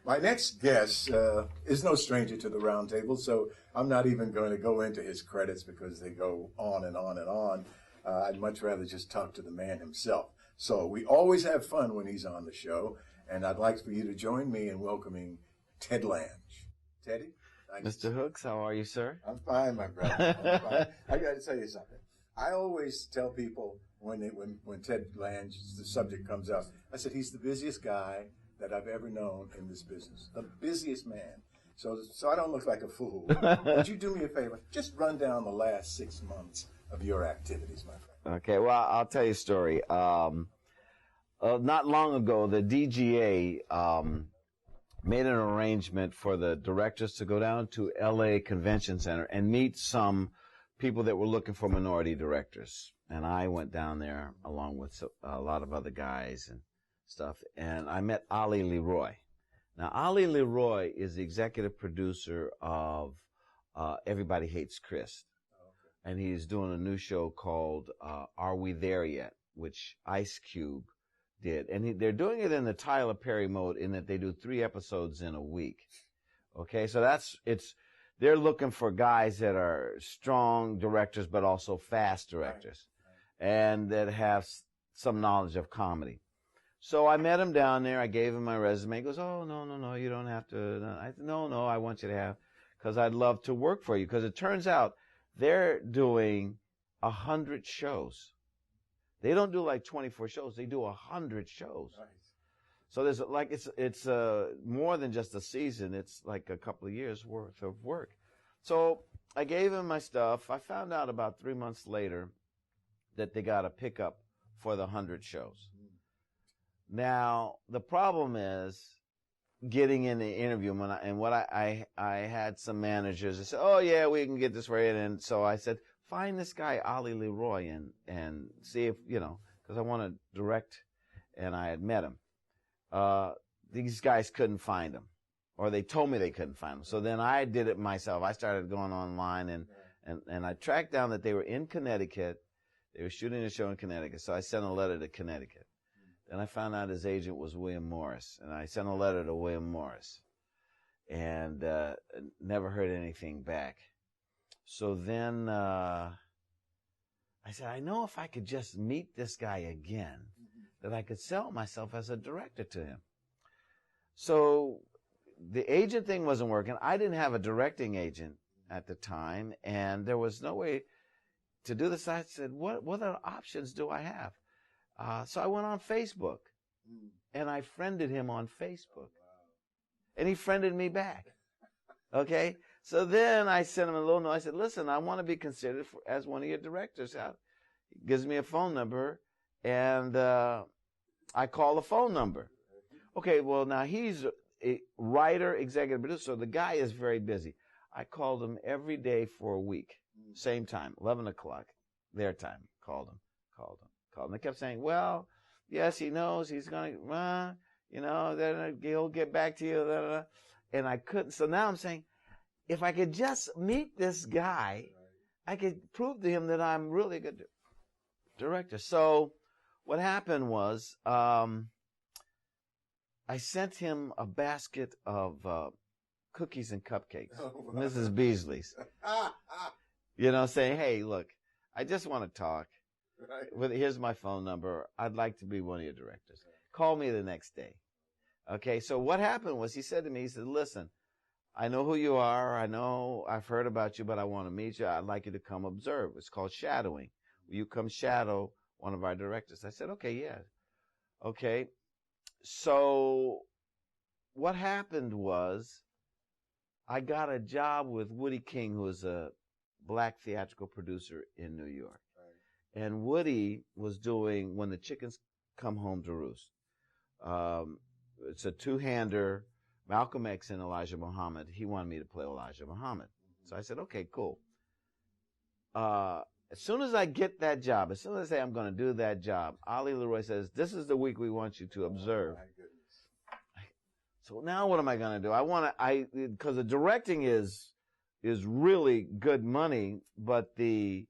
My next guest is no stranger to the Roundtable, so I'm not even going to go into his credits because they go on and on and on. I'd much rather just talk to the man himself. So we always have fun when he's on the show, and I'd like for you to join me in welcoming Ted Lange. Teddy? Mr. Hooks, how are you, sir? I'm fine, my brother. I'm fine. I got to tell you something. I always tell people when Ted Lange, the subject comes up, I said, he's the busiest guy that I've ever known in this business. The busiest man. So I don't look like a fool. Would you do me a favor? Just run down the last 6 months of your activities, my friend. Okay, well, I'll tell you a story. Not long ago, the DGA made an arrangement for the directors to go down to L.A. Convention Center and meet some people that were looking for minority directors. And I went down there along with a lot of other guys and stuff, and I met Ali Leroy. Now, Ali Leroy is the executive producer of Everybody Hates Chris. And he's doing a new show called Are We There Yet?, which Ice Cube did. And they're doing it in the Tyler Perry mode in that they do 3 episodes in a week. Okay, so they're looking for guys that are strong directors but also fast directors and that have some knowledge of comedy. So I met him down there. I gave him my resume. He goes, oh, no, you don't have to. I said, no, I want you to have, because I'd love to work for you. Because it turns out they're doing 100 shows. They don't do like 24 shows. They do 100 shows. Nice. So there's like it's more than just a season. It's like a couple of years worth of work. So I gave him my stuff. I found out about 3 months later that they got a pickup for the 100 shows. Now, the problem is getting in the interview. I had some managers that said, oh, yeah, we can get this right. And so I said, find this guy, Ali Leroy, and see if, because I want to direct, and I had met him. These guys couldn't find him, or they told me they couldn't find him. So then I did it myself. I started going online, and I tracked down that they were in Connecticut. They were shooting a show in Connecticut, so I sent a letter to Connecticut. Then I found out his agent was William Morris, and I sent a letter to William Morris, and never heard anything back. So then I said, I know if I could just meet this guy again, that I could sell myself as a director to him. So the agent thing wasn't working. I didn't have a directing agent at the time, and there was no way to do this. I said, what other options do I have? So I went on Facebook, and I friended him on Facebook. And he friended me back. Okay? So then I sent him a little note. I said, listen, I want to be considered as one of your directors. He gives me a phone number, and I call the phone number. Okay, well, now he's a writer, executive producer, so the guy is very busy. I called him every day for a week, same time, 11 o'clock, their time. Called him. They kept saying, well, yes, he knows he's going to, then he'll get back to you. And I couldn't. So now I'm saying, if I could just meet this guy, I could prove to him that I'm really a good director. So what happened was I sent him a basket of cookies and cupcakes, Mrs. Beasley's, saying, hey, look, I just want to talk. Right. Here's my phone number. I'd like to be one of your directors. Call me the next day. Okay, so what happened was he said to me, he said, listen, I know who you are. I know I've heard about you, but I want to meet you. I'd like you to come observe. It's called shadowing. Will you come shadow one of our directors? I said, okay, yeah. Okay, so what happened was I got a job with Woody King, who is a black theatrical producer in New York. And Woody was doing When the Chickens Come Home to Roost. It's a two-hander, Malcolm X and Elijah Muhammad. He wanted me to play Elijah Muhammad. So I said, okay, cool. As soon as I get that job, as soon as I say I'm going to do that job, Ali Leroy says, this is the week we want you to observe. Oh, my goodness. So now what am I going to do? Because the directing is really good money, but the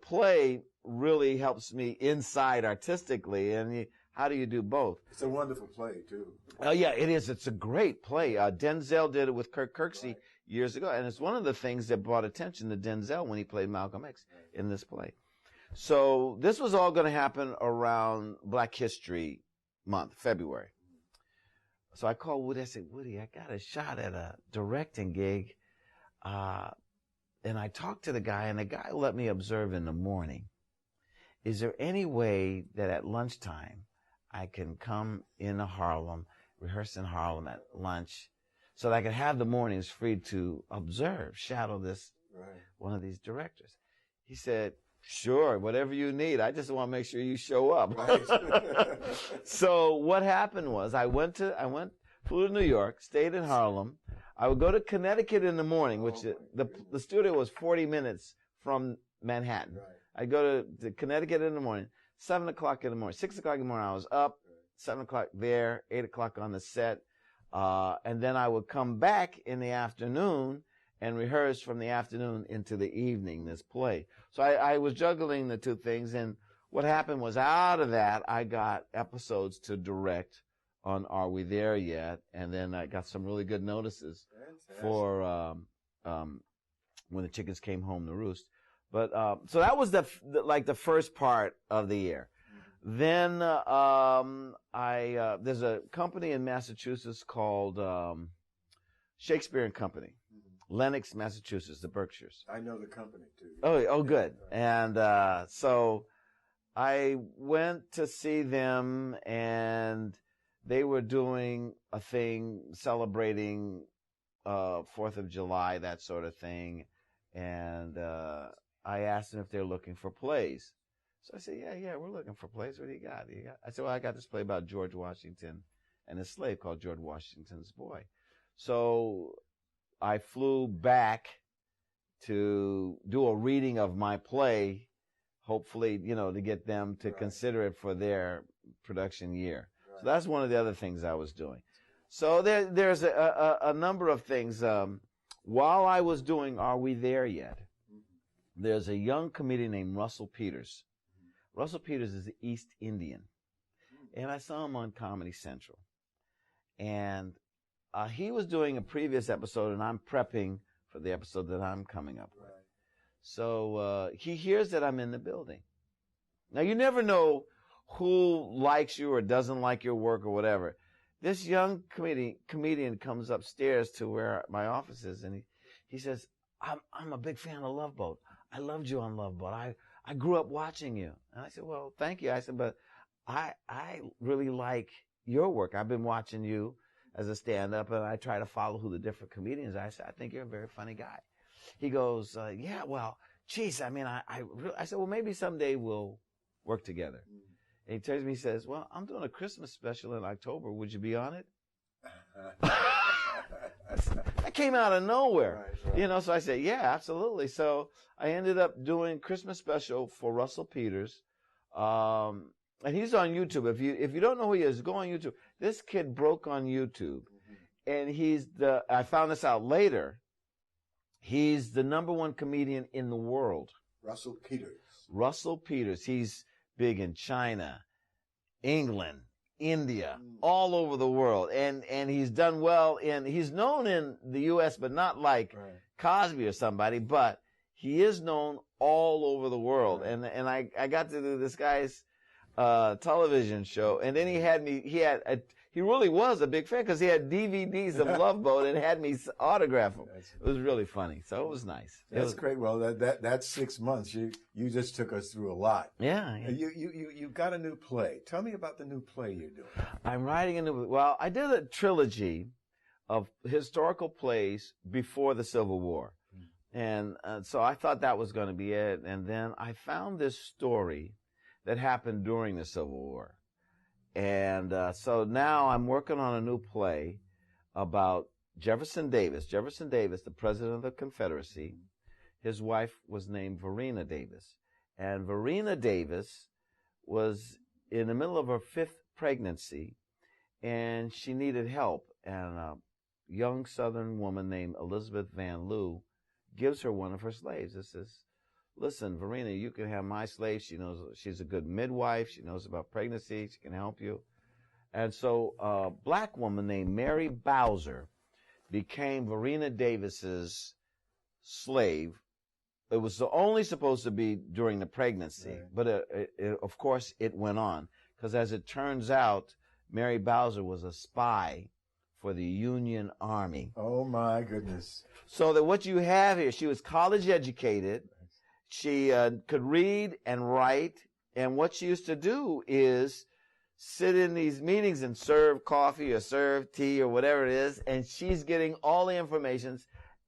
play really helps me inside artistically, and how do you do both? It's a wonderful play, too. Oh, yeah, it is. It's a great play. Denzel did it with Kirk Kirksey years ago, and it's one of the things that brought attention to Denzel when he played Malcolm X in this play. So this was all going to happen around Black History Month, February. So I called Woody. I said, Woody, I got a shot at a directing gig. And I talked to the guy, and the guy let me observe in the morning. Is there any way that at lunchtime I can come into Harlem, rehearse in Harlem at lunch, so that I can have the mornings free to observe, shadow this, one of these directors? He said, sure, whatever you need. I just want to make sure you show up. Right. So what happened was flew to New York, stayed in Harlem. I would go to Connecticut in the morning, which the studio was 40 minutes from Manhattan. Right. I'd go to Connecticut in the morning, 7 o'clock in the morning, 6 o'clock in the morning, I was up, 7 o'clock there, 8 o'clock on the set. And then I would come back in the afternoon and rehearse from the afternoon into the evening, this play. So I was juggling the two things, and what happened was out of that, I got episodes to direct on Are We There Yet? And then I got some really good notices for When the Chickens Came Home to Roost. But so that was the first part of the year. Then there's a company in Massachusetts called Shakespeare and Company, Lenox, Massachusetts, the Berkshires. I know the company too. Oh, good. And so I went to see them, and they were doing a thing celebrating 4th of July, that sort of thing. And I asked them if they're looking for plays. So I said, yeah, we're looking for plays. What do you got? I said, well, I got this play about George Washington and his slave called George Washington's Boy. So I flew back to do a reading of my play, hopefully, to get them to consider it for their production year. Right. So that's one of the other things I was doing. So there's a number of things. While I was doing Are We There Yet? There's a young comedian named Russell Peters. Russell Peters is an East Indian. And I saw him on Comedy Central. And he was doing a previous episode, and I'm prepping for the episode that I'm coming up with. Right. So he hears that I'm in the building. Now, you never know who likes you or doesn't like your work or whatever. This young comedian comes upstairs to where my office is, and he says, I'm a big fan of Love Boat. I loved you on Love Boat. I grew up watching you. And I said, well, thank you. I said, but I really like your work. I've been watching you as a stand-up, and I try to follow who the different comedians are. I said, I think you're a very funny guy. He goes, yeah, well, geez, I mean, I said, well, maybe someday we'll work together. And he turns to me and says, well, I'm doing a Christmas special in October. Would you be on it? That came out of nowhere. Right. So I said, yeah, absolutely. So I ended up doing Christmas special for Russell Peters. And he's on YouTube. If you don't know who he is, go on YouTube. This kid broke on YouTube. And I found this out later, he's the #1 comedian in the world. Russell Peters. Russell Peters. He's big in China, England, India, all over the world. And he's done well he's known in the U.S., but not like Cosby or somebody, but he is known all over the world. Right. And I got to do this guy's television show, and then he really was a big fan because he had DVDs of Love Boat and had me autograph them. It was really funny, so it was nice. That's great. Well, that's 6 months. You just took us through a lot. Yeah. You got a new play. Tell me about the new play you're doing. I'm writing I did a trilogy of historical plays before the Civil War, and so I thought that was going to be it. And then I found this story that happened during the Civil War. And so now I'm working on a new play about Jefferson Davis. Jefferson Davis, the president of the Confederacy, his wife was named Varina Davis. And Varina Davis was in the middle of her 5th pregnancy, and she needed help. And a young Southern woman named Elizabeth Van Lew gives her one of her slaves. This is listen, Verena, you can have my slave. She's a good midwife. She knows about pregnancy. She can help you. And so a black woman named Mary Bowser became Verena Davis's slave. It was only supposed to be during the pregnancy, right. but of course it went on. Because as it turns out, Mary Bowser was a spy for the Union Army. Oh, my goodness. So that what you have here, she was college educated. She could read and write. And what she used to do is sit in these meetings and serve coffee or serve tea or whatever it is. And she's getting all the information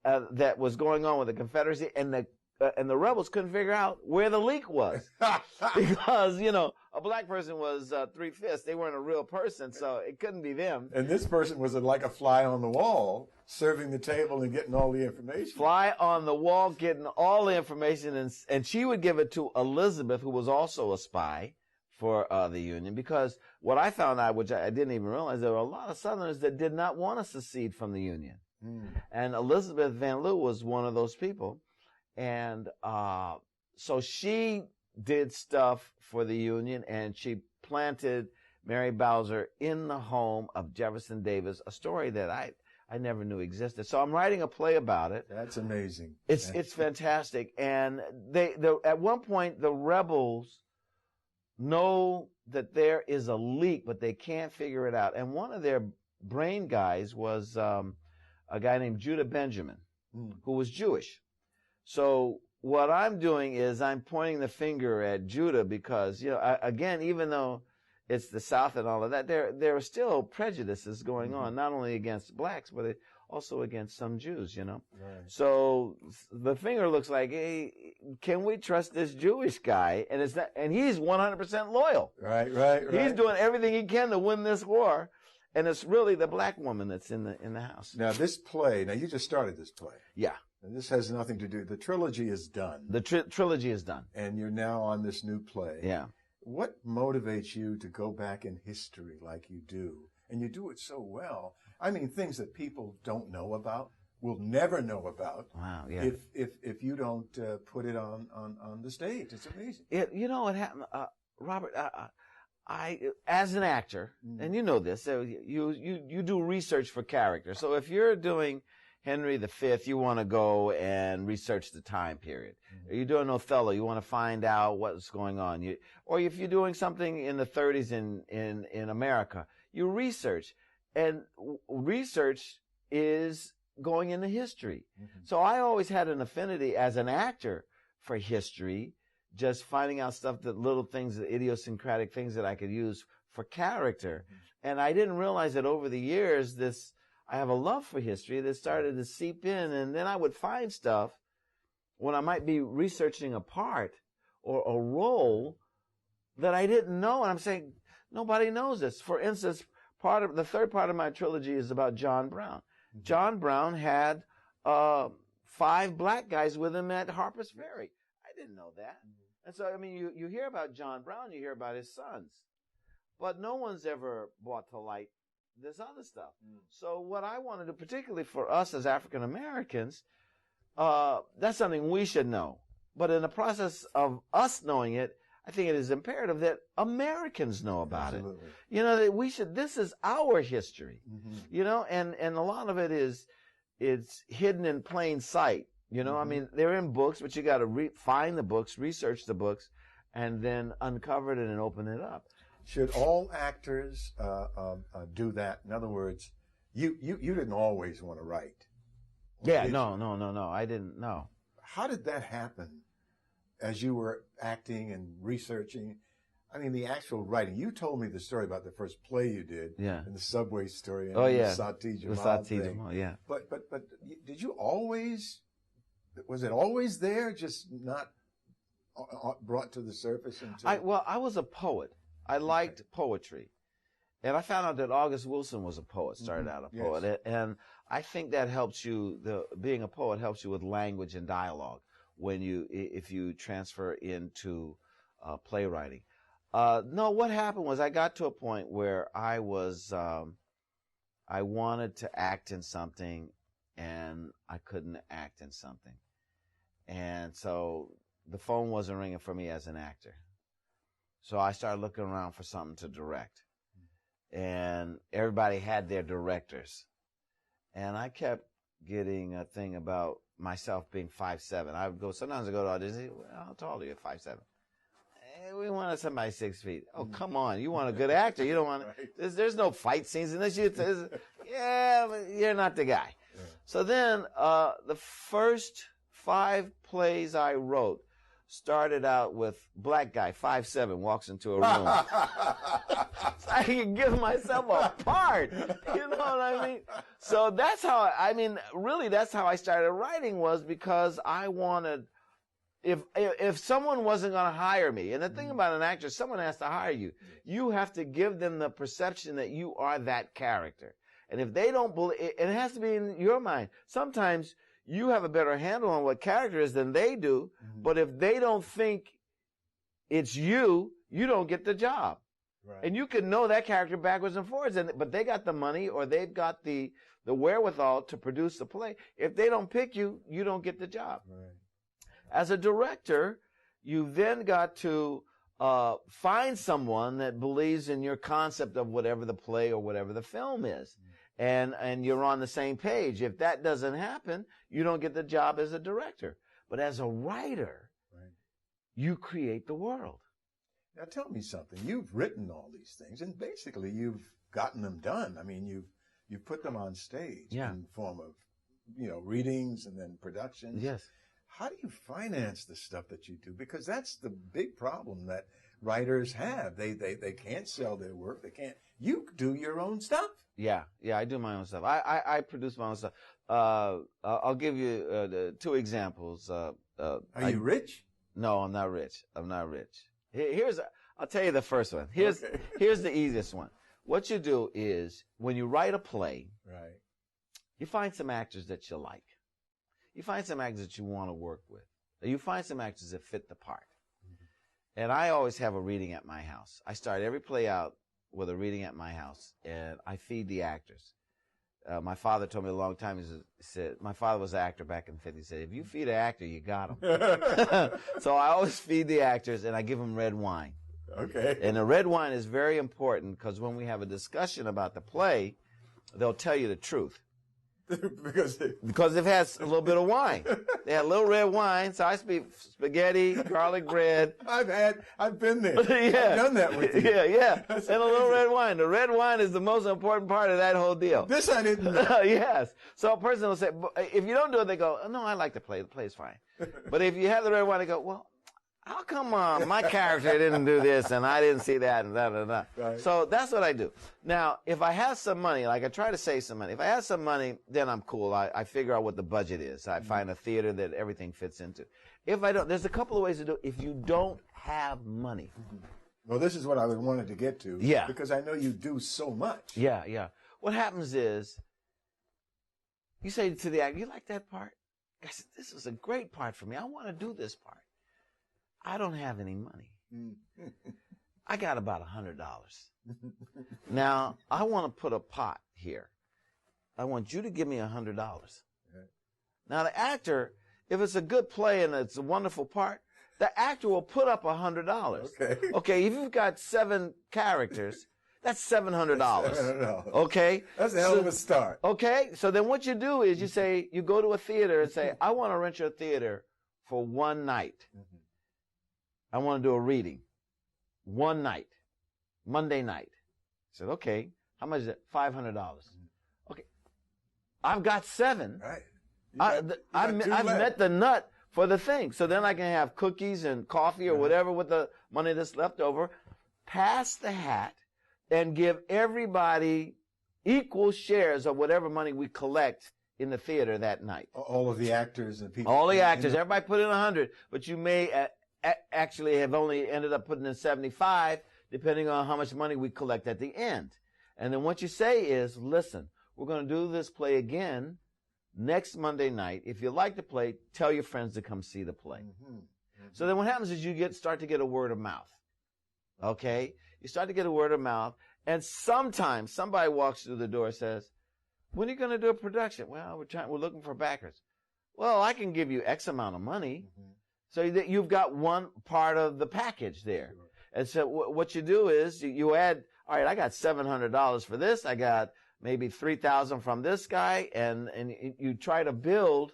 that was going on with the Confederacy. And the rebels couldn't figure out where the leak was. Because, a black person was 3/5. They weren't a real person, so it couldn't be them. And this person was like a fly on the wall, serving the table and getting all the information. Fly on the wall, getting all the information, and she would give it to Elizabeth, who was also a spy for the Union, because what I found out, which I didn't even realize, there were a lot of Southerners that did not want to secede from the Union. And Elizabeth Van Lew was one of those people. And so she did stuff for the Union, and she planted Mary Bowser in the home of Jefferson Davis, a story that I never knew existed. So I'm writing a play about it. That's amazing. It's fantastic. And at one point, the rebels know that there is a leak, but they can't figure it out. And one of their brain guys was a guy named Judah Benjamin, who was Jewish. So what I'm doing is I'm pointing the finger at Judah because, again, even though it's the South and all of that, there are still prejudices going on, not only against blacks, but also against some Jews, Right. So the finger looks like, hey, can we trust this Jewish guy? And it's not, and he's 100% loyal. Right. He's doing everything he can to win this war. And it's really the black woman that's in the house. Now, this play, you just started this play. Yeah. And this has nothing to do, the trilogy is done. The trilogy is done. And you're now on this new play. Yeah. What motivates you to go back in history like you do? And you do it so well. I mean, things that people don't know about, will never know about. Wow, yeah. If you don't put it on the stage. It's amazing. What happened, Robert, I as an actor, and you know this, so you do research for character. So if you're doing Henry V, you want to go and research the time period. You're doing Othello, you want to find out what's going on. Or if you're doing something in the 30s in America, you research. And research is going into history. So I always had an affinity as an actor for history, just finding out stuff, little things, the idiosyncratic things that I could use for character. And I didn't realize that over the years, I have a love for history that started to seep in, and then I would find stuff when I might be researching a part or a role that I didn't know, and I'm saying, nobody knows this. For instance, the third part of my trilogy is about John Brown. John Brown had 5 black guys with him at Harper's Ferry. I didn't know that. And so, I mean, you hear about John Brown, you hear about his sons, but no one's ever brought to light this other stuff. So what I want to do, particularly for us as African Americans, that's something we should know. But in the process of us knowing it, I think it is imperative that Americans know about it. That this is our history, and a lot of it it's hidden in plain sight. I mean, they're in books, but you got to find the books, research the books, and then uncover it and open it up. Should all actors do that? In other words, you didn't always want to write. Yeah, no. I didn't know. How did that happen as you were acting and researching? I mean, the actual writing. You told me the story about the first play you did. Yeah. And the subway story. And the Sati Jamal the Sati thing. Jamal, yeah. But did you always, was it always there, just not brought to the surface? I was a poet. I liked poetry. And I found out that August Wilson was a poet, started out a poet. Yes. And I think that helps you, being a poet helps you with language and dialogue if you transfer into playwriting. No, what happened was I got to a point where I wanted to act in something and I couldn't act in something. And so the phone wasn't ringing for me as an actor. So I started looking around for something to direct. And everybody had their directors. And I kept getting a thing about myself being 5'7". Sometimes I go to auditions, well, how tall are you? 5'7". We wanted somebody 6 feet. Oh, come on. You want a good actor. You don't want there's no fight scenes in this. Yeah, you're not the guy. Yeah. So then the first 5 plays I wrote started out with black guy, 5'7", walks into a room. So I can give myself a part. You know what I mean? So that's how, really that's how I started writing, was because I wanted, if someone wasn't going to hire me, and the thing about an actor, someone has to hire you. You have to give them the perception that you are that character. And if they don't believe, it has to be in your mind. Sometimes you have a better handle on what character is than they do, but if they don't think it's you, you don't get the job. Right. And you can know that character backwards and forwards, but they got the money or they've got the wherewithal to produce the play. If they don't pick you, you don't get the job. Right. As a director, you've then got to find someone that believes in your concept of whatever the play or whatever the film is. And you're on the same page. If that doesn't happen, you don't get the job as a director. But as a writer, you create the world. Now tell me something. You've written all these things, and basically you've gotten them done. I mean, you've put them on stage in form of, readings and then productions. Yes. How do you finance the stuff that you do? Because that's the big problem that writers have. They can't sell their work. They can't. You do your own stuff. Yeah, I do my own stuff. I produce my own stuff. I'll give you 2 examples. Are you rich? No, I'm not rich. I'll tell you the first one. Here's the easiest one. What you do is, when you write a play, you find some actors that you like. You find some actors that you want to work with. You find some actors that fit the part. And I always have a reading at my house. I start every play out with a reading at my house, and I feed the actors. My father told me a long time, he said, my father was an actor back in the 50s, he said, if you feed an actor, you got him. So I always feed the actors, and I give them red wine. Okay. And the red wine is very important, because when we have a discussion about the play, they'll tell you the truth. Because it has a little bit of wine. They had a little red wine, so I speak spaghetti, garlic bread. I've been there. I've done that with you. Yeah. And a little red wine. The red wine is the most important part of that whole deal. This I didn't know. Yes. So a person will say, if you don't do it, they go, oh, no, I like the play. The play's fine. But if you have the red wine, they go, well, how come my character didn't do this and I didn't see that and da-da-da. Right. So that's what I do. Now, if I have some money, like I try to save some money. If I have some money, then I'm cool. I figure out what the budget is. I find a theater that everything fits into. If I don't, there's a couple of ways to do it. If you don't have money. Well, this is what I wanted to get to. Yeah. Because I know you do so much. Yeah. What happens is, you say to the actor, you like that part? I said, this is a great part for me. I want to do this part. I don't have any money. I got about $100. Now, I want to put a pot here. I want you to give me $100. Now, the actor, if it's a good play and it's a wonderful part, the actor will put up $100. Okay, if you've got 7 characters, that's $700. Okay? That's a hell of a start. Okay? So then what you do is you go to a theater and say, I want to rent your theater for one night. I want to do a reading. One night. Monday night. I said, okay. How much is it? $500. Okay. I've got 7. Right. I've met the nut for the thing. So then I can have cookies and coffee or whatever with the money that's left over. Pass the hat and give everybody equal shares of whatever money we collect in the theater that night. All of the actors and people. All the actors. Everybody put in 100, but you may actually have only ended up putting in 75, depending on how much money we collect at the end. And then what you say is, listen, we're going to do this play again next Monday night. If you like the play, tell your friends to come see the play. So then what happens is you start to get a word of mouth. Okay? You start to get a word of mouth, and sometimes somebody walks through the door and says, when are you going to do a production? Well, we're looking for backers. Well, I can give you X amount of money. So you've got one part of the package there. Sure. And so what you do is you add, all right, I got $700 for this. I got maybe $3,000 from this guy. And you try to build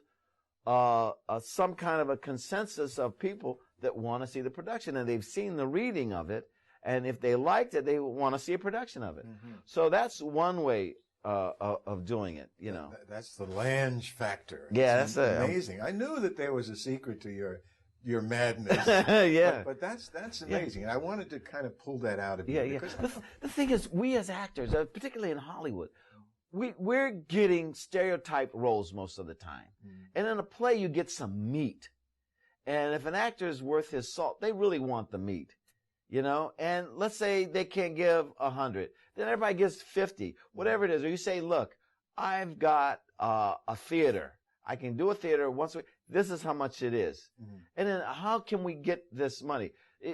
some kind of a consensus of people that want to see the production. And they've seen the reading of it. And if they liked it, they want to see a production of it. Mm-hmm. So that's one way of doing it, you know. That's the Lange factor. Yeah, it's that's amazing. I knew that there was a secret to your madness. Yeah. But that's amazing. And I wanted to kind of pull that out of you. Yeah, yeah. The thing is, we as actors, particularly in Hollywood, we're getting stereotyped roles most of the time. And in a play, you get some meat. And if an actor is worth his salt, they really want the meat. You know, and let's say they can't give 100, then everybody gives 50, whatever it is. Or you say, look, I've got a theater. I can do a theater once a week. This is how much it is. Mm-hmm. And then how can we get this money?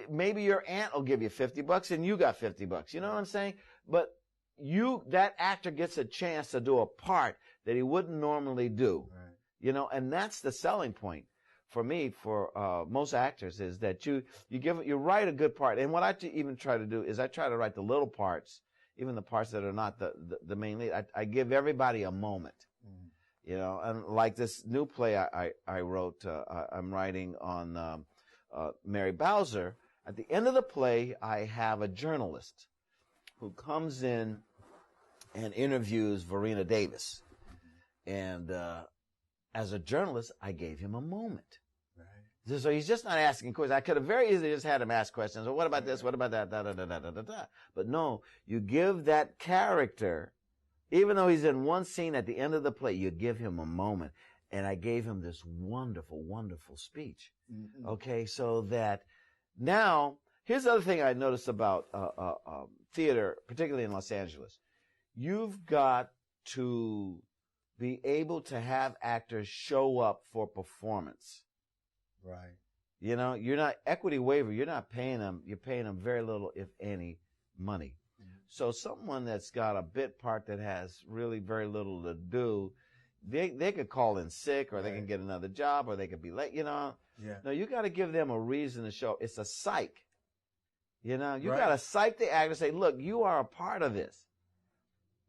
Maybe your aunt will give you $50 and you got $50. You know what I'm saying? But that actor gets a chance to do a part that he wouldn't normally do. Right. You know, and that's the selling point. For me, for most actors, is that you write a good part. And what I even try to do is I try to write the little parts, even the parts that are not the main lead. I give everybody a moment, you know. And like this new play I wrote, I'm writing on Mary Bowser. At the end of the play, I have a journalist who comes in and interviews Verena Davis. And as a journalist, I gave him a moment. Right. So he's just not asking questions. I could have very easily just had him ask questions. Well, what about this? What about that? Da, da, da, da, da, da, da. But no, you give that character, even though he's in one scene at the end of the play, you give him a moment. And I gave him this wonderful, wonderful speech. Mm-hmm. Okay, so that now, here's the other thing I noticed about theater, particularly in Los Angeles. You've got to be able to have actors show up for performance. Right. You know, you're not equity waiver. You're not paying them. You're paying them very little, if any, money. Mm-hmm. So someone that's got a bit part that has really very little to do, they could call in sick, or they can get another job, or they could be late. You know. Yeah. No, you got to give them a reason to show. It's a psych. You know, you got to psych the actor. Say, look, you are a part of this.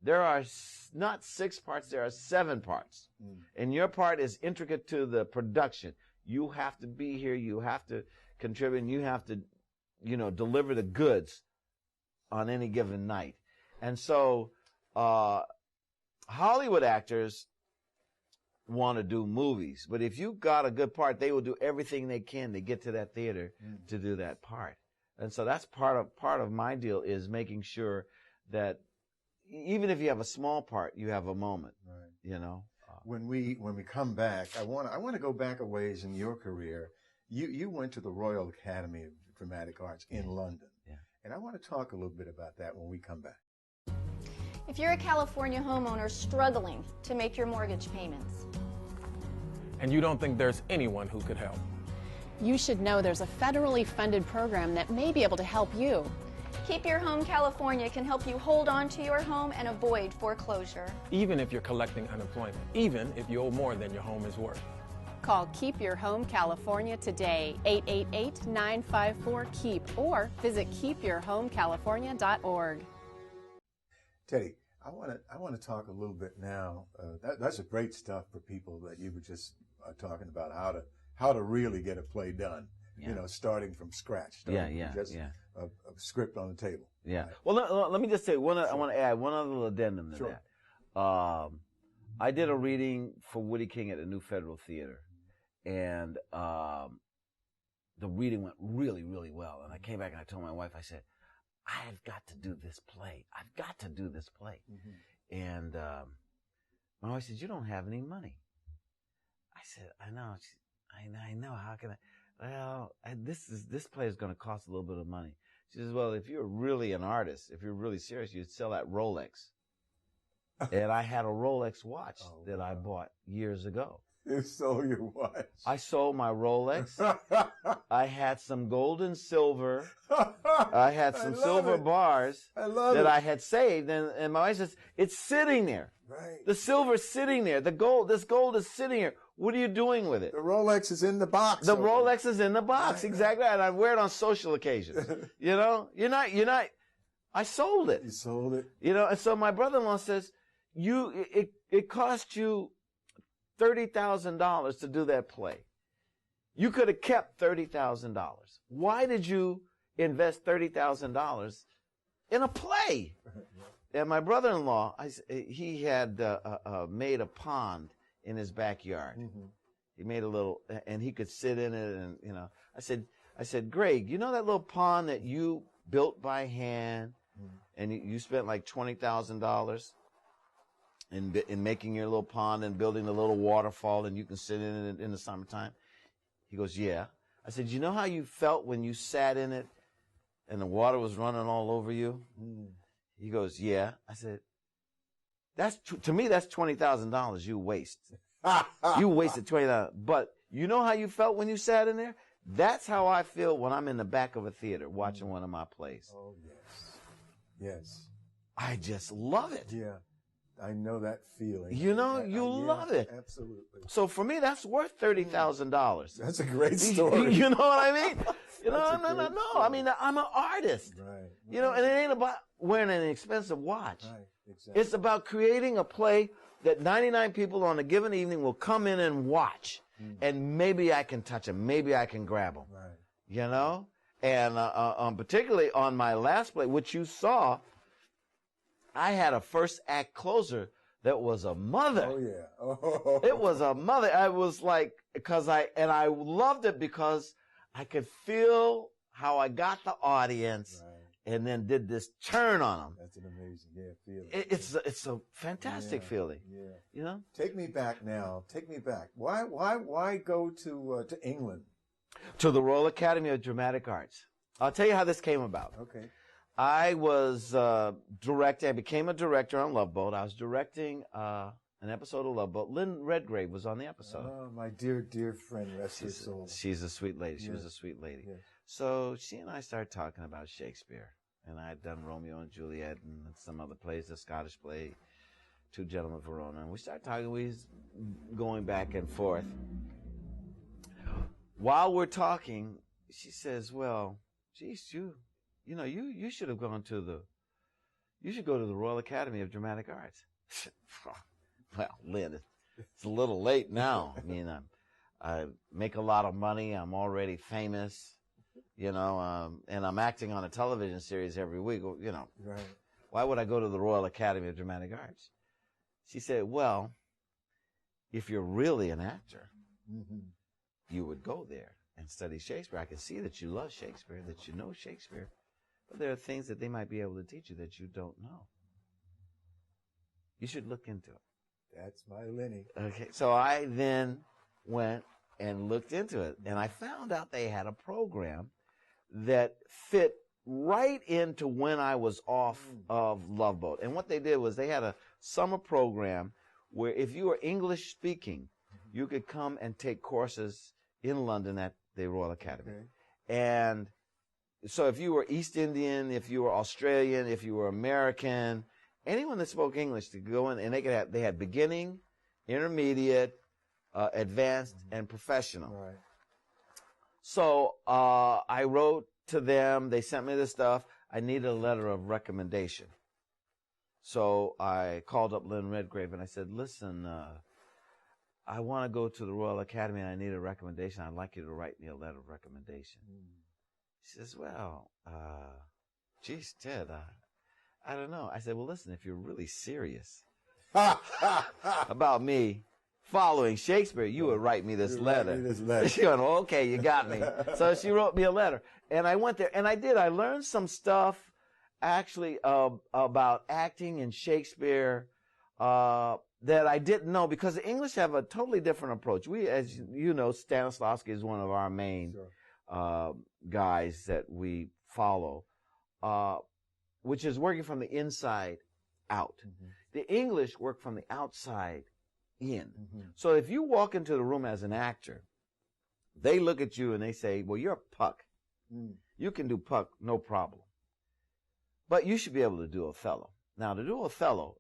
There are not 6 parts, there are 7 parts. And your part is intricate to the production. You have to be here, you have to contribute, and you have to, you know, deliver the goods on any given night. And so Hollywood actors want to do movies, but if you've got a good part, they will do everything they can to get to that theater to do that part. And so that's part of my deal, is making sure that even if you have a small part, you have a moment. Right. You know. When we come back, I want to go back a ways in your career. You went to the Royal Academy of Dramatic Arts in London. Yeah. And I want to talk a little bit about that when we come back. If you're a California homeowner struggling to make your mortgage payments, and you don't think there's anyone who could help, you should know there's a federally funded program that may be able to help you. Keep Your Home California can help you hold on to your home and avoid foreclosure. Even if you're collecting unemployment, even if you owe more than your home is worth. Call Keep Your Home California today, 888-954-KEEP, or visit keepyourhomecalifornia.org. Teddy, I want to talk a little bit now. That's a great stuff for people that you were just talking about, how to really get a play done. Yeah. You know, starting from scratch. A script on the table. Yeah. Right. Well, let me just say I want to add one other little addendum to that. I did a reading for Woody King at the New Federal Theater, and the reading went really, really well. And I came back and I told my wife, I said, I've got to do this play. I've got to do this play. Mm-hmm. And my wife said, you don't have any money. I said, I know. I know. How can I? Well, this play is going to cost a little bit of money. She says, well, if you're really an artist, if you're really serious, you'd sell that Rolex. And I had a Rolex watch that I bought years ago. You sold your watch. I sold my Rolex. I had some gold and silver. I had some silver bars that I had saved. And my wife says, it's sitting there. Right. The silver's sitting there. This gold is sitting here. What are you doing with it? The Rolex is in the box. The Rolex is in the box. Right. Exactly. And I wear it on social occasions. You know, you're not, I sold it. You sold it. You know, and so my brother-in-law says, it cost you $30,000 to do that play. You could have kept $30,000. Why did you invest $30,000 in a play? And my brother-in-law, he had made a pond in his backyard. Mm-hmm. He made a little, and he could sit in it, and I said, Greg, you know that little pond that you built by hand, and you spent like $20,000 in making your little pond and building a little waterfall, and you can sit in it in the summertime? He goes, yeah. I said, you know how you felt when you sat in it and the water was running all over you? Mm. He goes, yeah. I said, to me, that's $20,000 you waste. You wasted $20,000. But you know how you felt when you sat in there? That's how I feel when I'm in the back of a theater watching one of my plays. Oh, yes. Yes. I just love it. Yeah. I know that feeling. You know, you love it. Absolutely. So for me, that's worth $30,000. That's a great story. You know what I mean? You know, no. I mean, I'm an artist. Right. You know, and it ain't about wearing an expensive watch. Right. Exactly. It's about creating a play that 99 people on a given evening will come in and watch. And maybe I can touch them. Maybe I can grab them. Right. You know? And particularly on my last play, which you saw, I had a first act closer that was a mother. Oh, yeah. Oh. It was a mother. I was like, I loved it because I could feel how I got the audience. Right. And then did this turn on them. That's an amazing, feeling. It's a fantastic feeling. Yeah. You know? Take me back now. Take me back. Why go to England? To the Royal Academy of Dramatic Arts. I'll tell you how this came about. Okay. I was directing. I became a director on Love Boat. I was directing an episode of Love Boat. Lynn Redgrave was on the episode. Oh, my dear, dear friend, rest her soul. She's a sweet lady. She was a sweet lady. Yes. So she and I started talking about Shakespeare. And I had done Romeo and Juliet and some other plays, the Scottish play, Two Gentlemen of Verona. And we started talking. We was going back and forth. While we're talking, she says, well, geez, you should have gone you should go to the Royal Academy of Dramatic Arts. Well, Lynn, it's a little late now. I mean, I make a lot of money. I'm already famous. You know, and I'm acting on a television series every week, you know. Right. Why would I go to the Royal Academy of Dramatic Arts? She said, well, if you're really an actor, you would go there and study Shakespeare. I can see that you love Shakespeare, that you know Shakespeare, but there are things that they might be able to teach you that you don't know. You should look into it. That's my Lenny. Okay, so I then went and looked into it, and I found out they had a program that fit right into when I was off of Love Boat. And what they did was they had a summer program where if you were English speaking, you could come and take courses in London at the Royal Academy. Okay. And so if you were East Indian, if you were Australian, if you were American, anyone that spoke English to go in, and they had beginning, intermediate, advanced, and professional. Right. So I wrote to them. They sent me the stuff. I needed a letter of recommendation. So I called up Lynn Redgrave and I said, listen, I want to go to the Royal Academy and I need a recommendation. I'd like you to write me a letter of recommendation. She says, well, geez, Ted, I don't know. I said, well, listen, if you're really serious about me following Shakespeare, you would write me this letter. She went, okay, you got me. So she wrote me a letter. And I went there, and I did. I learned some stuff, actually, about acting in Shakespeare that I didn't know, because the English have a totally different approach. We, as you know, Stanislavski is one of our main guys that we follow, which is working from the inside out. The English work from the outside in. So if you walk into the room as an actor, they look at you and they say, well, you're a Puck. You can do Puck, no problem. But you should be able to do Othello. Now, to do Othello,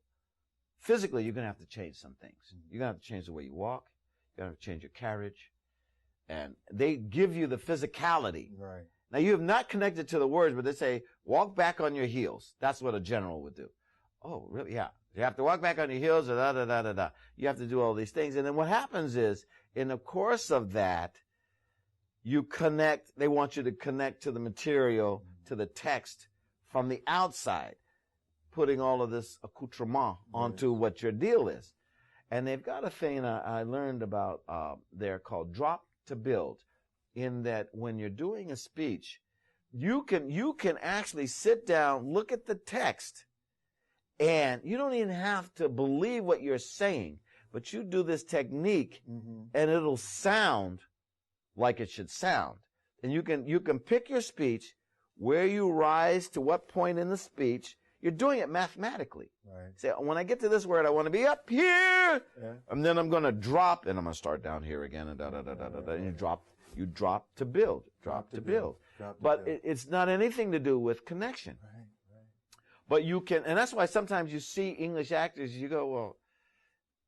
physically, you're going to have to change some things. You're going to have to change the way you walk. You're going to have to change your carriage. And they give you the physicality. Right. Now, you have not connected to the words, but they say, walk back on your heels. That's what a general would do. Oh, really? Yeah. You have to walk back on your heels, da-da-da-da-da. You have to do all these things. And then what happens is, in the course of that, you connect, they want you to connect to the material, to the text from the outside, putting all of this accoutrement onto what your deal is. And they've got a thing I learned about there called drop to build, in that when you're doing a speech, you can actually sit down, look at the text, and you don't even have to believe what you're saying, but you do this technique, and it'll sound like it should sound. And you can pick your speech, where you rise to what point in the speech. You're doing it mathematically. Right. Say, when I get to this word, I want to be up here, and then I'm going to drop, and I'm going to start down here again, and da-da-da-da-da-da, and you drop to build, drop to build. But it's not anything to do with connection. Right. But you can, and that's why sometimes you see English actors, you go, well,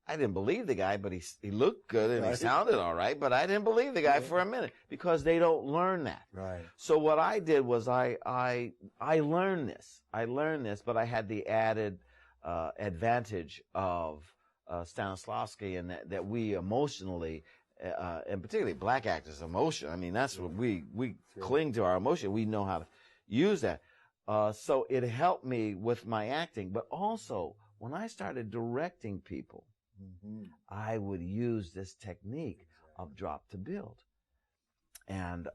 I didn't believe the guy, but he looked good and he sounded all right, but I didn't believe the guy for a minute, because they don't learn that. Right. So what I did was I learned this. But I had the added advantage of Stanislavski, and that we emotionally, and particularly black actors, emotion. I mean, that's what we cling to, our emotion. We know how to use that. So it helped me with my acting, but also when I started directing people, I would use this technique of drop to build. And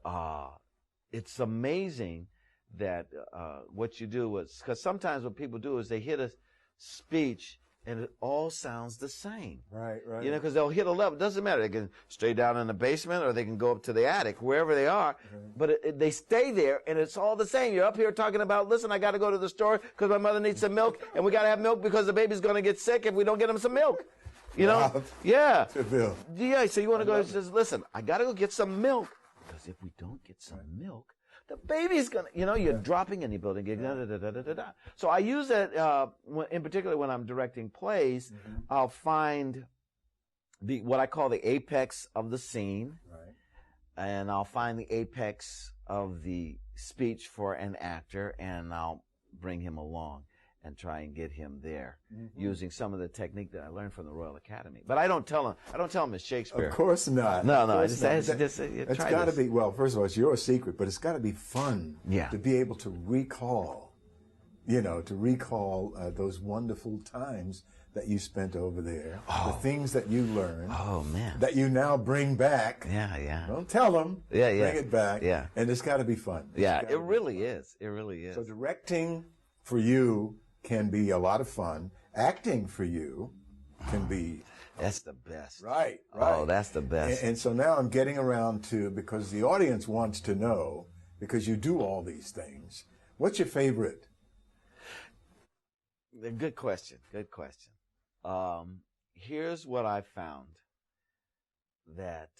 it's amazing that what you do is, because sometimes what people do is they hit a speech and it all sounds the same. Right. You know, because they'll hit a level. It doesn't matter. They can stay down in the basement or they can go up to the attic, wherever they are. But they stay there and it's all the same. You're up here talking about, listen, I got to go to the store because my mother needs some milk, and we got to have milk because the baby's going to get sick if we don't get him some milk. You know? Yeah. Yeah, so you want to go and says, listen, I got to go get some milk, because if we don't get some milk, the baby's going to, you're dropping any building. So I use that, in particular when I'm directing plays, I'll find what I call the apex of the scene, and I'll find the apex of the speech for an actor, and I'll bring him along and try and get him there using some of the technique that I learned from the Royal Academy. But I don't tell him it's Shakespeare. Of course not. No. It's got to be, well, first of all, it's your secret, but it's got to be fun to be able to recall, those wonderful times that you spent over there, the things that you learned, that you now bring back. Yeah. Don't tell them. Yeah. Bring it back. Yeah. And it's got to be fun. It really is. It really is. So directing for you can be a lot of fun. Acting for you can be... That's the best. Right. Oh, that's the best. And so now I'm getting around to, because the audience wants to know, because you do all these things, what's your favorite? Good question. Here's what I found. That,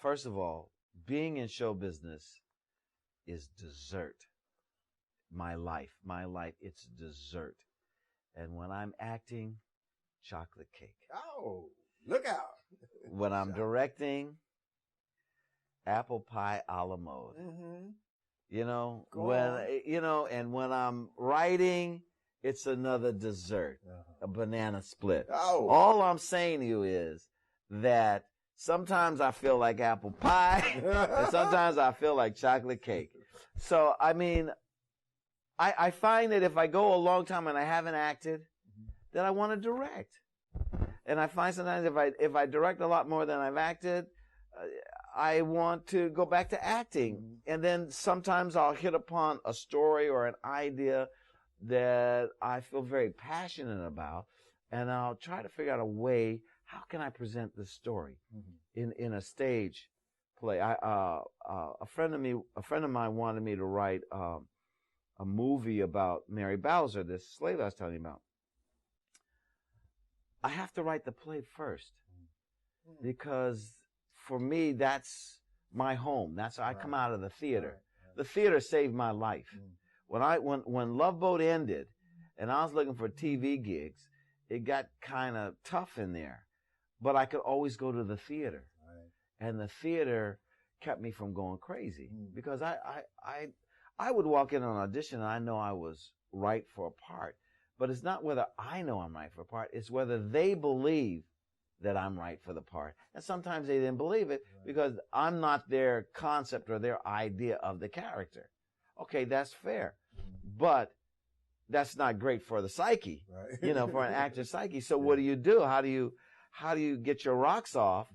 first of all, being in show business is dessert. My life, it's dessert. And when I'm acting, chocolate cake. Oh, look out. When I'm directing, apple pie a la mode. And when I'm writing, it's another dessert, a banana split. Oh. All I'm saying to you is that sometimes I feel like apple pie, and sometimes I feel like chocolate cake. So, I mean, I find that if I go a long time and I haven't acted, then I want to direct. And I find sometimes if I direct a lot more than I've acted, I want to go back to acting. And then sometimes I'll hit upon a story or an idea that I feel very passionate about, and I'll try to figure out a way, how can I present this story in a stage play? A friend of mine wanted me to write a movie about Mary Bowser, this slave I was telling you about. I have to write the play first, because for me, that's my home. That's how I come out of the theater. The theater saved my life. When Love Boat ended and I was looking for TV gigs, it got kind of tough in there. But I could always go to the theater. And the theater kept me from going crazy, because I would walk in on an audition and I know I was right for a part. But it's not whether I know I'm right for a part, it's whether they believe that I'm right for the part. And sometimes they didn't believe it because I'm not their concept or their idea of the character. Okay, that's fair. But that's not great for the psyche, for an actor's psyche. So what do? How do you get your rocks off?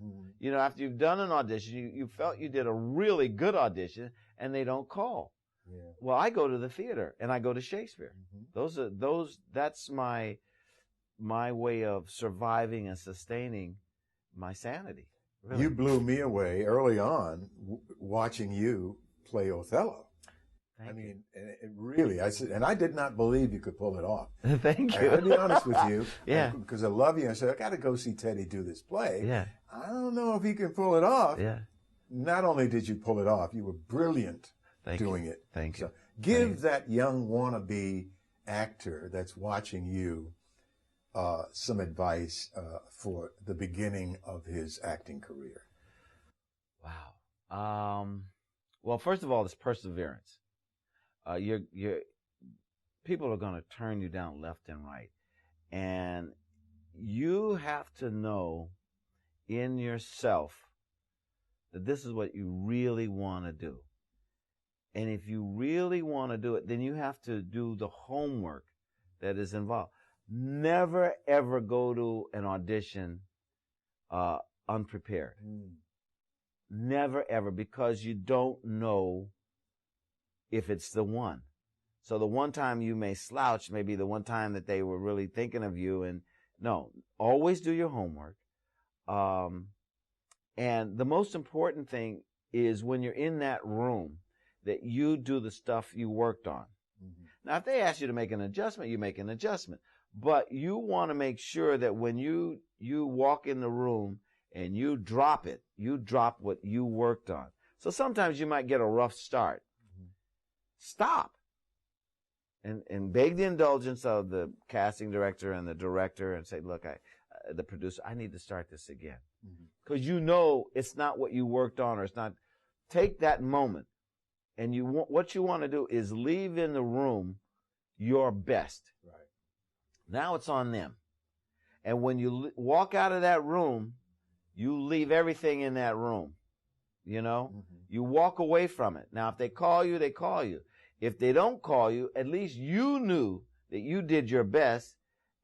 After you've done an audition, you felt you did a really good audition and they don't call. Well, I go to the theater and I go to Shakespeare. That's my way of surviving and sustaining my sanity. Really. You blew me away early on watching you play Othello. Really, I said, and I did not believe you could pull it off. Thank you. I gotta be honest with you. Yeah. Because I love you. I said, I got to go see Teddy do this play. Yeah. I don't know if he can pull it off. Yeah. Not only did you pull it off, you were brilliant doing it. Thank you. So give that young wannabe actor that's watching you some advice for the beginning of his acting career. Wow. Well, first of all, it's perseverance. People are going to turn you down left and right, and you have to know in yourself that this is what you really want to do. And if you really want to do it, then you have to do the homework that is involved. Never, ever go to an audition unprepared. Never, ever, because you don't know if it's the one. So the one time you may slouch may be the one time that they were really thinking of you. And no, always do your homework. And the most important thing is when you're in that room that you do the stuff you worked on. Now, if they ask you to make an adjustment, you make an adjustment. But you want to make sure that when you walk in the room and you drop it, you drop what you worked on. So sometimes you might get a rough start. Stop and beg the indulgence of the casting director and the director and say, look, the producer, I need to start this again. Because it's not what you worked on, or it's not. Take that moment, and what you want to do is leave in the room your best. Right. Now it's on them. And when you walk out of that room, you leave everything in that room. You walk away from it. Now, if they call you, they call you. If they don't call you, at least you knew that you did your best,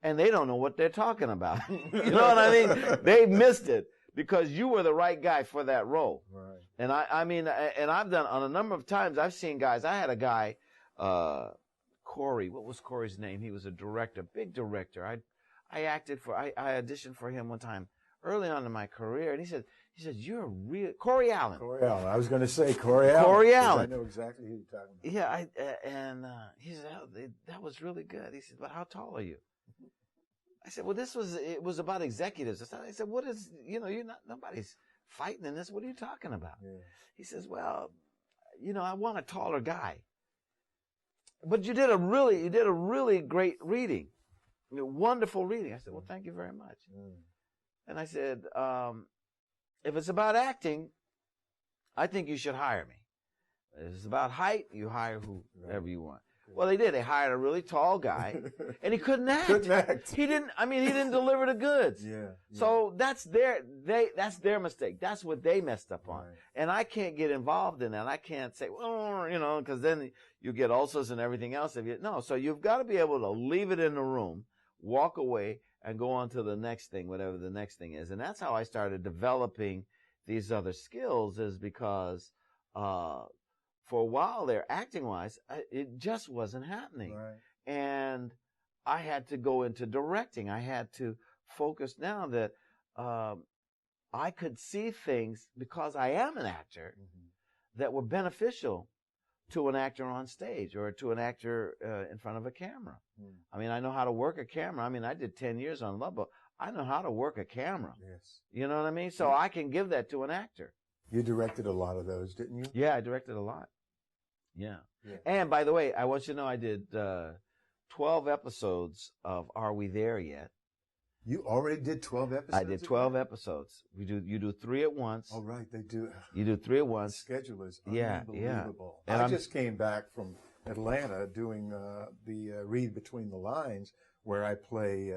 and they don't know what they're talking about. You know what I mean? They missed it because you were the right guy for that role. Right. And and I've done on a number of times, I've seen guys. I had a guy, Corey. What was Corey's name? He was a director, big director. I auditioned for him one time early on in my career, and he said, "You're a real Corey Allen." Corey Allen. I was going to say Corey Allen. Corey Allen. I know exactly who you're talking about. Yeah, he said, that was really good. He said, but how tall are you? I said, well, it was about executives. I said, what is, nobody's fighting in this. What are you talking about? Yeah. He says, well, I want a taller guy. But you did a really great reading. Wonderful reading. I said, well, thank you very much. And I said, if it's about acting, I think you should hire me. If it's about height, you hire whoever you want. Well, they did. They hired a really tall guy, and he couldn't act. He didn't deliver the goods. Yeah. So that's their mistake. That's what they messed up on. Right. And I can't get involved in that. I can't say, well, because then you get ulcers and everything else. So you've got to be able to leave it in the room, walk away, and go on to the next thing, whatever the next thing is. And that's how I started developing these other skills, is because for a while there, acting-wise, it just wasn't happening. Right. And I had to go into directing. I had to focus now that I could see things, because I am an actor, that were beneficial to an actor on stage or to an actor in front of a camera. I mean, I know how to work a camera. I mean, I did 10 years on Love Boat. I know how to work a camera. Yes. You know what I mean? So I can give that to an actor. You directed a lot of those, didn't you? Yeah, I directed a lot. Yeah. Yeah. And by the way, I want you to know I did 12 episodes of Are We There Yet? You already did 12 episodes? I did 12 episodes. You do 3 at once. Oh, right, they do. You do 3 at The once. schedule is Yeah, unbelievable. yeah. And I I'm- just came back from Atlanta doing the Read Between the Lines, where I play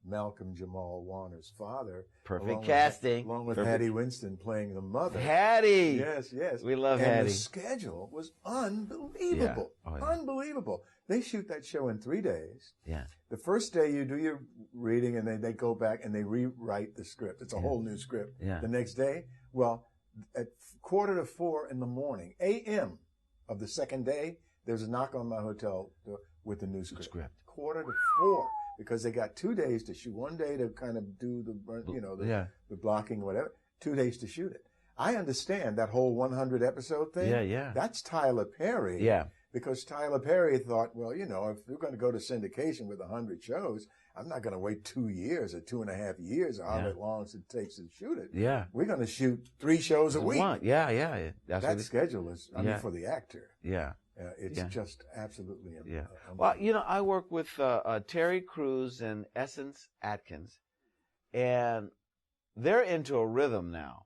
Malcolm Jamal Warner's father. Perfect along with- casting. along with Perfect. Hattie Winston playing the mother. Hattie! Yes, yes. We love and Hattie. the schedule was unbelievable. Yeah. Oh, yeah. Unbelievable. They shoot that show in 3 days. Yeah. The first day you do your reading, and then they go back and they rewrite the script. It's a whole new script. Yeah. The next day, well, at 3:45 in the morning, a.m. of the second day, there's a knock on my hotel door with the new script. 3:45, because they got 2 days to shoot. 1 day to kind of do the blocking, whatever. 2 days to shoot it. I understand that whole 100 episode thing. Yeah, yeah. That's Tyler Perry. Yeah. Because Tyler Perry thought, well, if we're going to go to syndication with 100 shows, I'm not going to wait 2 years or 2.5 years, or however long it takes to shoot it. Yeah. We're going to shoot 3 shows a week. Yeah, yeah. That schedule is, for the actor. Yeah. It's just absolutely yeah. Well, I work with Terry Crews and Essence Atkins, and they're into a rhythm now.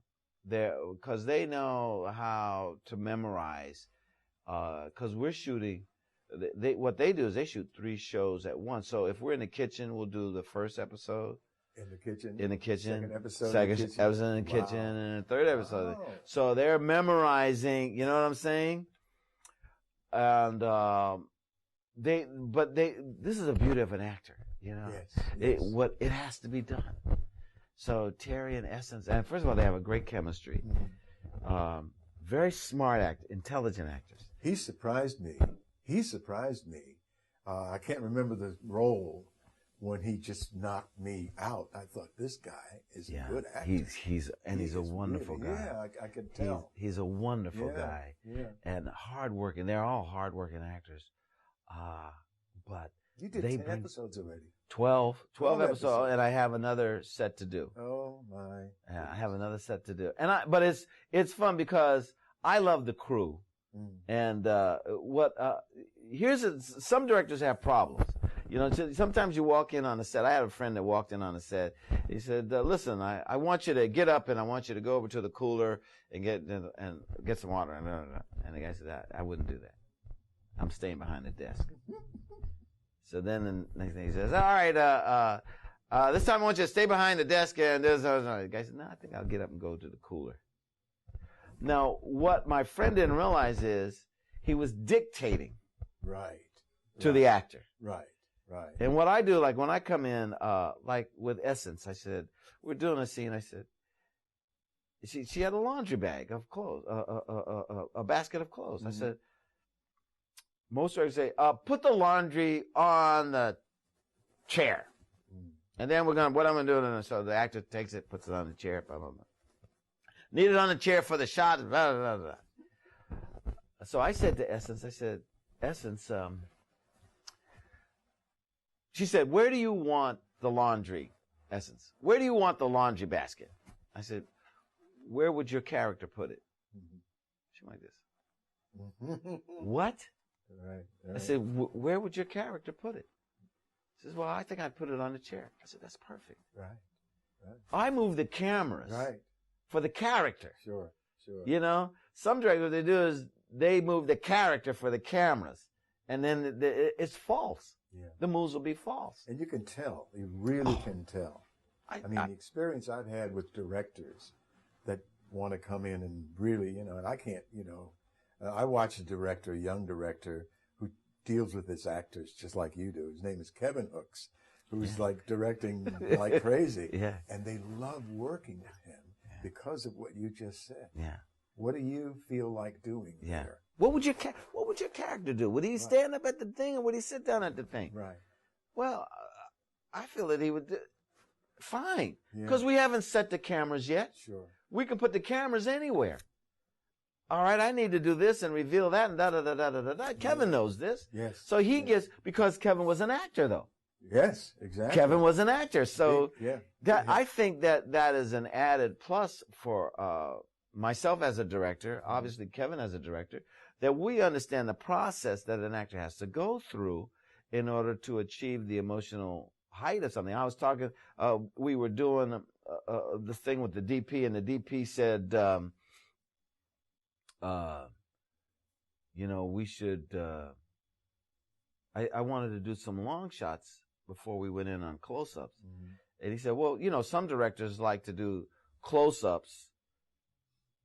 Because they know how to memorize. Because we're shooting, what they do is they shoot 3 shows at once. So if we're in the kitchen, we'll do the first episode. In the kitchen. Second episode. Second episode in the kitchen, and the third episode. Wow. So they're memorizing. You know what I'm saying? And this is the beauty of an actor. Yes. It has to be done. So Terry and Essence, and first of all, they have a great chemistry. Mm-hmm. Very smart intelligent actors. He surprised me. I can't remember the role when he just knocked me out. I thought, this guy is a good actor. He's a wonderful guy. Yeah, I could tell. He's a wonderful guy. Yeah. And hardworking. They're all hardworking actors. But You did 10 episodes already. 12 episodes, and I have another set to do. Oh my! Yeah, I have another set to do, but it's fun because I love the crew, and some directors have problems. Sometimes you walk in on a set. I had a friend that walked in on a set. He said, "Listen, I want you to get up and I want you to go over to the cooler and get some water." And the guy said, "I wouldn't do that. I'm staying behind the desk." So then the next thing he says, all right, this time I want you to stay behind the desk. And the guy said, no, I think I'll get up and go to the cooler. Now, what my friend didn't realize is he was dictating to the actor. Right. And what I do, like when I come in, like with Essence, I said, we're doing a scene. I said, she had a laundry bag of clothes, a basket of clothes. I said, most directors say, put the laundry on the chair. And then what I'm going to do, so the actor takes it, puts it on the chair, blah, blah, blah. Need it on the chair for the shot, blah, blah, blah. So I said to Essence, she said, where do you want the laundry, Essence? Where do you want the laundry basket? I said, where would your character put it? She went like this. What? Right. I said, where would your character put it? She says, well, I think I'd put it on the chair. I said, that's perfect. Right. I move the cameras for the character. Sure. Some directors, what they do is they move the character for the cameras. And then it's false. Yeah. The moves will be false. And you can tell. You really can tell. The experience I've had with directors that want to come in and really, and I can't, I watch a young director, who deals with his actors just like you do. His name is Kevin Hooks, who's like directing like crazy. Yeah. And they love working with him because of what you just said. Yeah. What do you feel like doing there? What would your character do? Would he stand up at the thing or would he sit down at the thing? Right. Well, I feel that he would do fine. Because we haven't set the cameras yet. Sure. We can put the cameras anywhere. All right, I need to do this and reveal that and da-da-da-da-da-da. Kevin knows this. Yes. So he gets, because Kevin was an actor, though. Yes, exactly. Kevin was an actor. So I think that is an added plus for myself as a director, obviously Kevin as a director, that we understand the process that an actor has to go through in order to achieve the emotional height of something. I was talking, we were doing the thing with the DP, and the DP said, we should, I wanted to do some long shots before we went in on close-ups. Mm-hmm. And he said, well, some directors like to do close-ups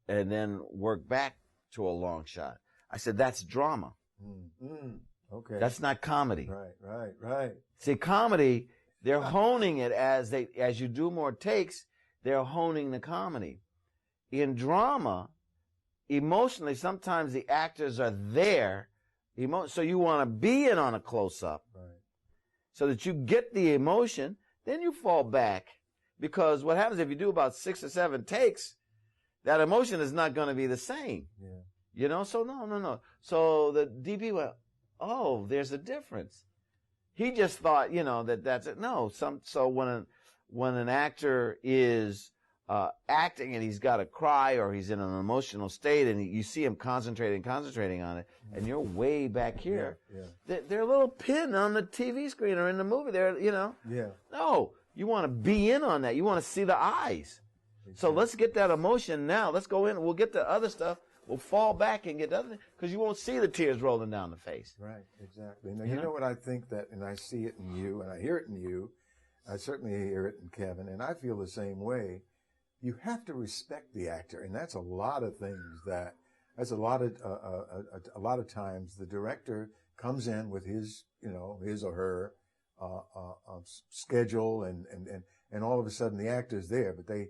and then work back to a long shot. I said, that's drama. Mm-hmm. Okay. That's not comedy. Right. See, comedy, they're honing it as you do more takes, they're honing the comedy. In drama, emotionally, sometimes the actors are there, so you want to be in on a close-up, right, so that you get the emotion, then you fall back. Because what happens if you do about 6 or 7 takes, that emotion is not going to be the same. Yeah. So no. So the DP went, oh, there's a difference. He just thought, that's it. No, so when an actor is acting and he's got to cry or he's in an emotional state and you see him concentrating on it, and you're way back here. Yeah. They're a little pin on the TV screen or in the movie. Yeah. No, you want to be in on that. You want to see the eyes. Exactly. So let's get that emotion now. Let's go in. We'll get the other stuff. We'll fall back and get the other, because you won't see the tears rolling down the face. Right, exactly. Now, you know what I think that, and I see it in you, and I hear it in you. I certainly hear it in Kevin, and I feel the same way. You have to respect the actor, and that's a lot of things. That's a lot of times the director comes in with his or her schedule, and all of a sudden the actor's there, but they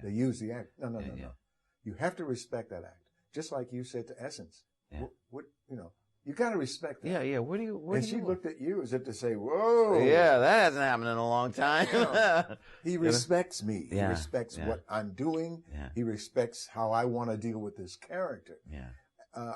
use the actor. No. You have to respect that actor, just like you said to Essence. Yeah. You got to respect that. Yeah. What do you? She looked at you as if to say, "Whoa." Yeah, that hasn't happened in a long time. He respects me. Yeah. He respects what I'm doing. Yeah. He respects how I want to deal with this character. Yeah.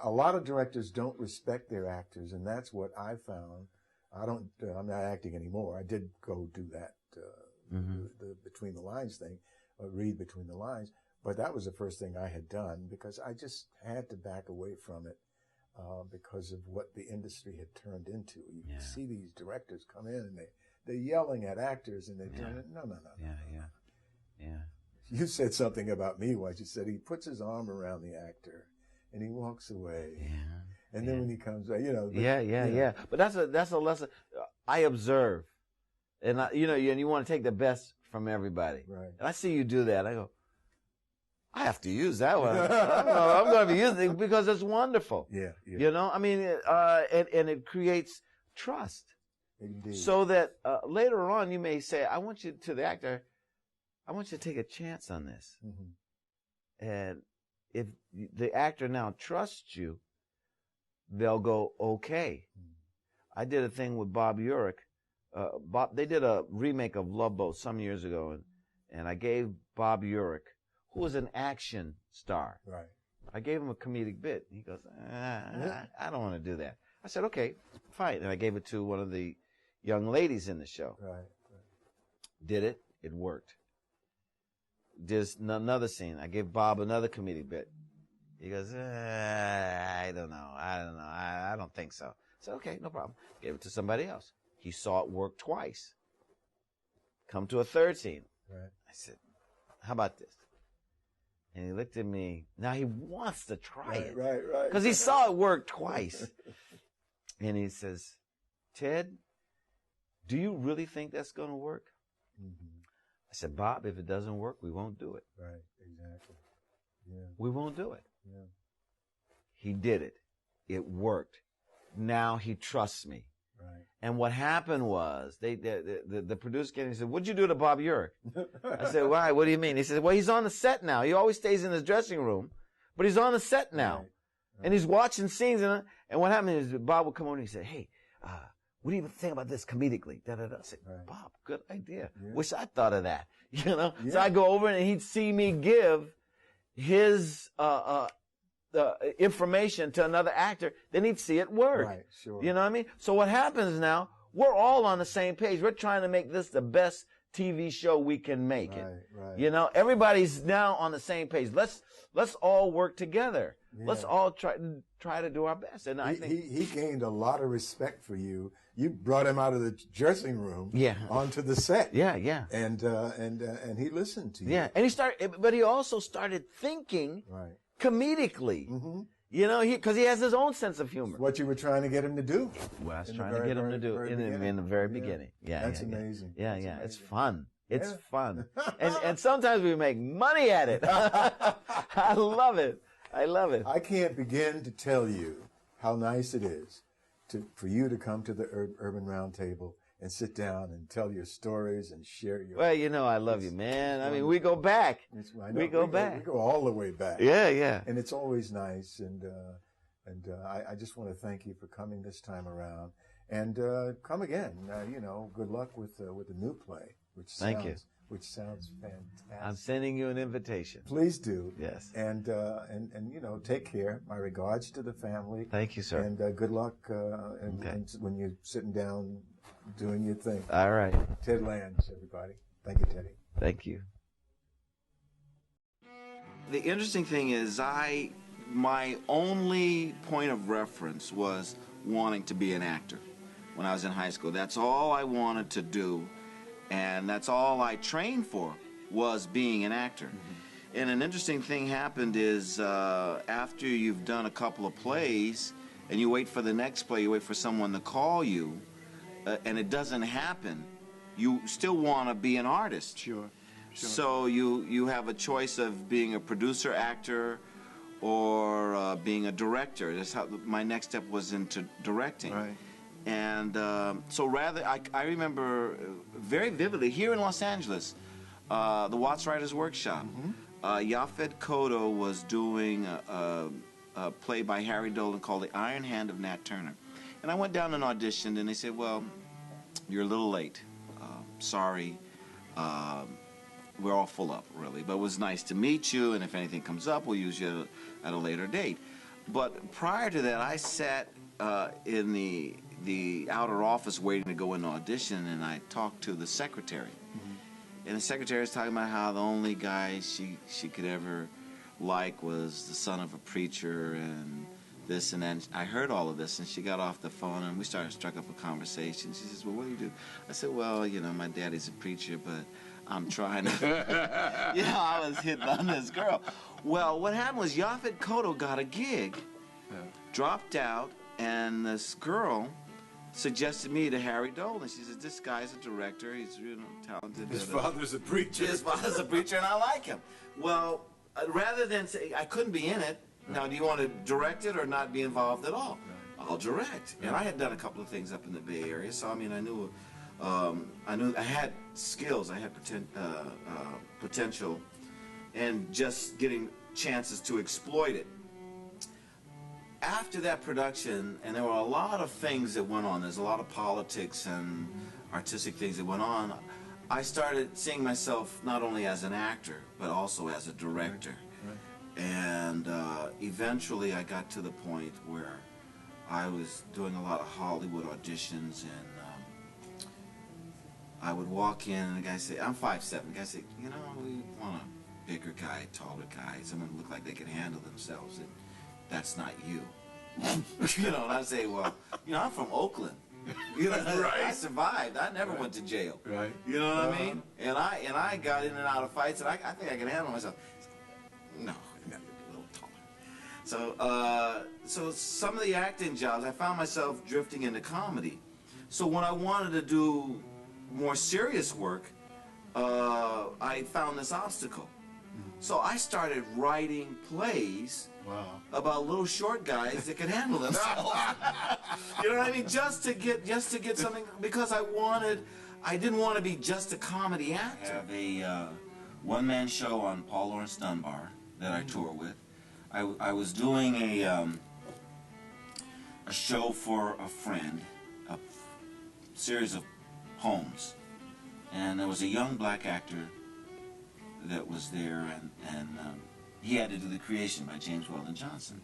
A lot of directors don't respect their actors, and that's what I found. I'm not acting anymore. I did go do that the between the lines thing, read between the lines. But that was the first thing I had done, because I just had to back away from it because of what the industry had turned into. You can see these directors come in and they're yelling at actors and they turn it. No. Yeah. You said something about me once. You said he puts his arm around the actor and he walks away. Yeah. And then when he comes back, Yeah. But that's a lesson. I observe, and and you want to take the best from everybody. Right. And I see you do that. I go, I have to use that one. I'm going to be using it because it's wonderful. Yeah. And it creates trust. Indeed. So that later on you may say, I want you to take a chance on this. Mm-hmm. And if the actor now trusts you, they'll go, okay. Mm-hmm. I did a thing with Bob Urich. They did a remake of Love Boat some years ago, and I gave Bob Urich, who was an action star. Right. I gave him a comedic bit. He goes, I don't want to do that. I said, okay, fine. And I gave it to one of the young ladies in the show. Right. Did it. It worked. Did another scene. I gave Bob another comedic bit. He goes, I don't know. I don't think so. I said, okay, no problem. Gave it to somebody else. He saw it work twice. Come to a third scene. Right. I said, how about this? And he looked at me. Now he wants to try it. Right. Because he saw it work twice. And he says, Ted, do you really think that's going to work? Mm-hmm. I said, Bob, if it doesn't work, we won't do it. Right, exactly. Yeah. We won't do it. Yeah. He did it. It worked. Now he trusts me. Right. And what happened was, the producer came and said, what'd you do to Bob Urich? I said, why? What do you mean? He said, well, he's on the set now. He always stays in his dressing room, but he's on the set now. Right. And he's watching scenes. And what happened is Bob would come over and he said, hey, what do you think about this comedically? I said, Bob, good idea. Yeah. Wish I thought of that. Yeah. So I go over and he'd see me give his information to another actor, then he'd see it work. Right, sure. You know what I mean? So what happens now, we're all on the same page. We're trying to make this the best TV show we can make it. Right. You know, everybody's now on the same page. Let's all work together. Yeah. Let's all try to do our best. And I think he gained a lot of respect for you. You brought him out of the dressing room, onto the set. Yeah. And he listened to you. Yeah, and he also started thinking comedically. Mm-hmm. You know, because he has his own sense of humor. What you were trying to get him to do. Well, I was trying to get him to do in the very beginning. Yeah, that's amazing. Yeah, that's yeah, amazing. it's fun. It's fun, and sometimes we make money at it. I love it. I can't begin to tell you how nice it is for you to come to the Urban Roundtable and sit down and tell your stories and share your. Well, you know, I love you, man. I mean, we go back. We go back. We go all the way back. Yeah. And it's always nice, and I just want to thank you for coming this time around, and come again. You know, good luck with the new play, which sounds fantastic. I'm sending you an invitation. Please do. Yes. And you know, take care. My regards to the family. Thank you, sir. And good luck and when you're sitting down doing your thing. All right. Ted Lange, everybody. Thank you, Teddy. Thank you. The interesting thing is my only point of reference was wanting to be an actor when I was in high school. That's all I wanted to do, and that's all I trained for, was being an actor. Mm-hmm. And an interesting thing happened is after you've done a couple of plays and you wait for the next play, you wait for someone to call you, and it doesn't happen, you still want to be an artist. Sure. So you have a choice of being a producer, actor, or being a director. That's how my next step was into directing. Right. And so rather, I remember very vividly here in Los Angeles, the Watts Writers Workshop. Mm-hmm. Yaphet Kotto was doing a play by Harry Dolan called The Iron Hand of Nat Turner. And I went down and auditioned, and they said, well, you're a little late. Sorry. We're all full up, really. But it was nice to meet you, and if anything comes up, we'll use you at a later date. But prior to that, I sat in the outer office waiting to go in audition, and I talked to the secretary. Mm-hmm. And the secretary was talking about how the only guy she could ever like was the son of a preacher and this and that. I heard all of this, and she got off the phone, and we struck up a conversation. She says, well, what do you do? I said, well, you know, my daddy's a preacher, but I'm trying to, you know, I was hitting on this girl. Well, what happened was Yaphet Kotto got a gig, dropped out, and this girl suggested me to Harry Dolan. She said, this guy's a director, he's really talented. His father's a preacher. His father's a preacher, and I like him. Well, rather than say, I couldn't be in it, now do you want to direct it or not be involved at all? I'll direct. And I had done a couple of things up in the Bay Area, so I mean, I knew I had skills, I had potential, and just getting chances to exploit it. After that production, and there were a lot of things that went on, there's a lot of politics and artistic things that went on, I started seeing myself not only as an actor, but also as a director. And eventually I got to the point where I was doing a lot of Hollywood auditions, and I would walk in and the guy say, I'm 5'7". The guy said, you know, we want a bigger guy, taller guy, someone who looked like they could handle themselves, and that's not you. You know, and I say, well, you know, I'm from Oakland. You know, right. I survived. I never went to jail. Right. You know what I mean? And I got in and out of fights, and I think I can handle myself. No, you gotta be a little taller. So some of the acting jobs, I found myself drifting into comedy. So when I wanted to do more serious work, I found this obstacle. So I started writing plays about little short guys that could handle themselves. You know what I mean? Just to get something, because I didn't want to be just a comedy actor. I have a one-man show on Paul Laurence Dunbar that I tour with. I was doing a show for a friend, a series of poems, and there was a young black actor that was there, and he had to do The Creation by James Weldon Johnson.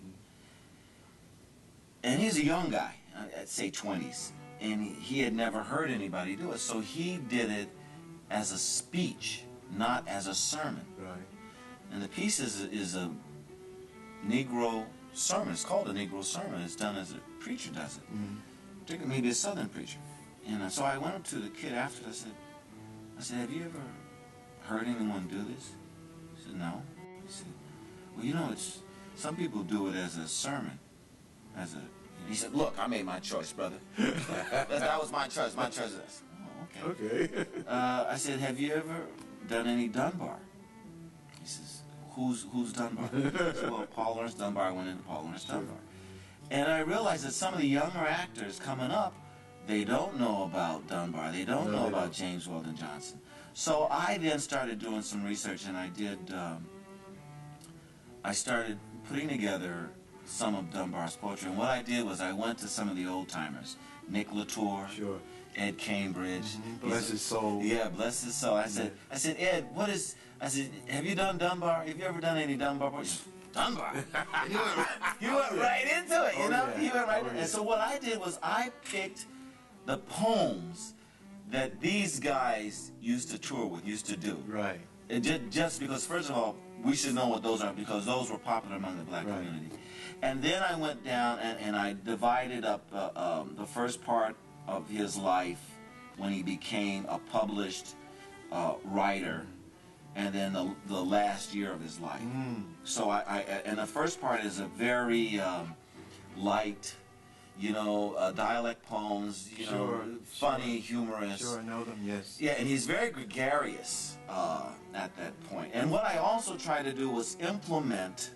And he's a young guy, I'd say 20s, he had never heard anybody do it, so he did it as a speech, not as a sermon. Right. And the piece is a Negro sermon. It's called a Negro sermon. It's done as a preacher does it. Particularly maybe a Southern preacher. And so I went up to the kid after. I said, have you ever heard anyone do this? He said, no. He said, well, you know, some people do it as a sermon. He said, look, I made my choice, brother. That was my choice. My choice. I said, oh, okay. Okay. I said, have you ever done any Dunbar? He says, who's Dunbar? I said, well, Paul Ernst Dunbar went into Paul Ernst Dunbar. And I realized that some of the younger actors coming up, they don't know about Dunbar. They don't know about James Weldon Johnson. So I then started doing some research, and I started putting together some of Dunbar's poetry. And what I did was I went to some of the old-timers, Nick Latour, Sure. Ed Cambridge. Bless his soul. Yeah, bless his soul. I said, Ed, I said, have you done Dunbar? Have you ever done any Dunbar poetry? Dunbar? he went right into it, you know? Yeah. He went right into it. And so what I did was I picked the poems that these guys used to tour with, used to do. Right. Just because, first of all, we should know what those are, because those were popular among the black community. And then I went down and I divided up the first part of his life when he became a published writer, and then the last year of his life. So and the first part is a very light, you know, dialect poems, you know, funny, humorous. Sure, I know them, yes. Yeah, and he's very gregarious at that point. And what I also tried to do was implement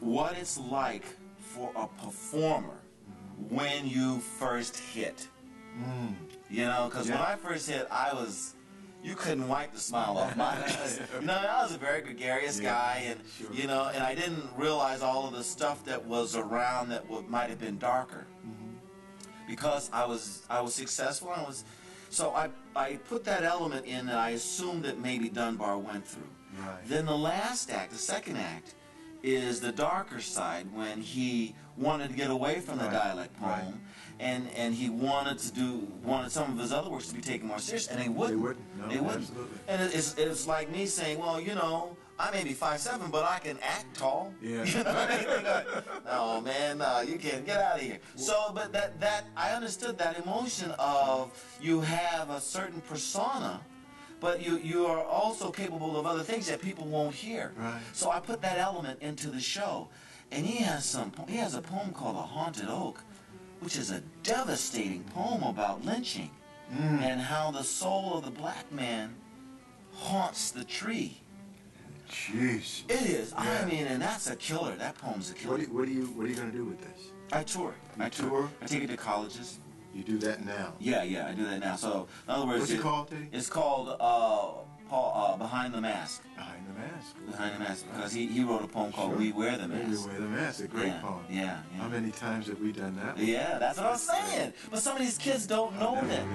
what it's like for a performer when you first hit. You know, because when I first hit, you couldn't wipe the smile off my face. You know, I was a very gregarious guy, and you know, and I didn't realize all of the stuff that was around that might have been darker. Because I was successful, so I put that element in, and I assumed that maybe Dunbar went through. Right. Then the last act, the second act, is the darker side, when he wanted to get away from the dialect poem, and he wanted some of his other works to be taken more serious, and they wouldn't. They wouldn't. Absolutely. And it's like me saying, well, you know, I may be 5'7", but I can act tall. Yeah. You know what I mean? No, man, no, you can't. Get out of here. So, but that I understood that emotion of you have a certain persona, but you are also capable of other things that people won't hear. Right. So I put that element into the show, and he has a poem called "A Haunted Oak," which is a devastating poem about lynching and how the soul of the black man haunts the tree. Jeez. It is. Yeah. I mean, and that's a killer. That poem's a killer. What are you going to do with this? I tour. I take it to colleges. You do that now? Yeah, I do that now. So, in other words, What's it called, Teddy? It's called Behind the Mask. Behind the Mask. Behind the Mask, because he wrote a poem called We Wear the Mask. We Wear the Mask, a great poem. Yeah. How many times have we done that? Yeah, that's what I'm saying. But some of these kids don't know that.